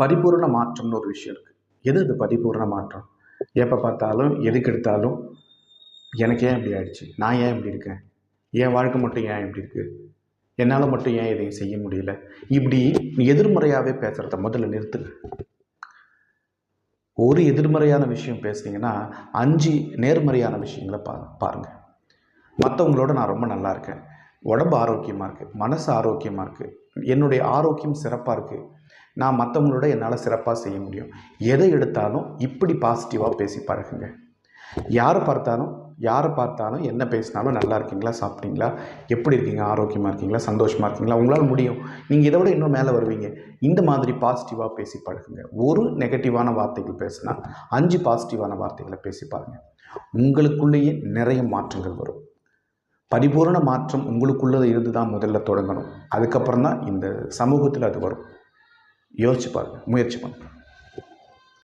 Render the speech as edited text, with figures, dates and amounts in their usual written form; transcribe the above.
பரிபூரண மாற்றம்னு ஒரு விஷயம் இருக்குது. எது அது பரிபூரண மாற்றம்? எப்போ பார்த்தாலும் எதுக்கு எடுத்தாலும் எனக்கு ஏன் இப்படி ஆயிடுச்சு, நான் ஏன் இப்படி இருக்கேன், என் வாழ்க்கை மட்டும் ஏன் இப்படி இருக்குது, என்னால் மட்டும் ஏன் இதையும் செய்ய முடியல, இப்படி எதிர்மறையாகவே பேசுகிறத முதல்ல நிறுத்துங்க. ஒரு எதிர்மறையான விஷயம் பேசுனீங்கன்னா 5 நேர்மறையான விஷயங்களை பாருங்கள். மற்றவங்களோட நான் ரொம்ப நல்லா இருக்கேன், உடம்பு ஆரோக்கியமாக இருக்குது, மனசு ஆரோக்கியமாக இருக்குது, என்னுடைய ஆரோக்கியம் சிறப்பாக இருக்குது, நான் மற்றவங்களோட என்னால் சிறப்பாக செய்ய முடியும். எதை எடுத்தாலும் இப்படி பாசிட்டிவாக பேசி பழகுங்க. யாரை பார்த்தாலும் என்ன பேசினாலும் நல்லா இருக்கீங்களா, சாப்பிட்டீங்களா, எப்படி இருக்கீங்க, ஆரோக்கியமாக இருக்கீங்களா, சந்தோஷமாக இருக்கீங்களா, உங்களால் முடியும், நீங்கள் இதை விட இன்னும் மேலே வருவீங்க, இந்த மாதிரி பாசிட்டிவாக பேசி பழகுங்க. ஒரு நெகட்டிவான வார்த்தைகள் பேசினா 5 பாசிட்டிவான வார்த்தைகளை பேசி பாருங்கள். உங்களுக்குள்ளேயே நிறைய மாற்றங்கள் வரும். பரிபூரண மாற்றம் உங்களுக்குள்ளே இருந்து தான் முதல்ல தொடங்கணும். அதுக்கப்புறம் தான் இந்த சமூகத்தில் அது வரும். யோசிச்சு பாருங்கள், முயற்சி பண்ணுங்கள்.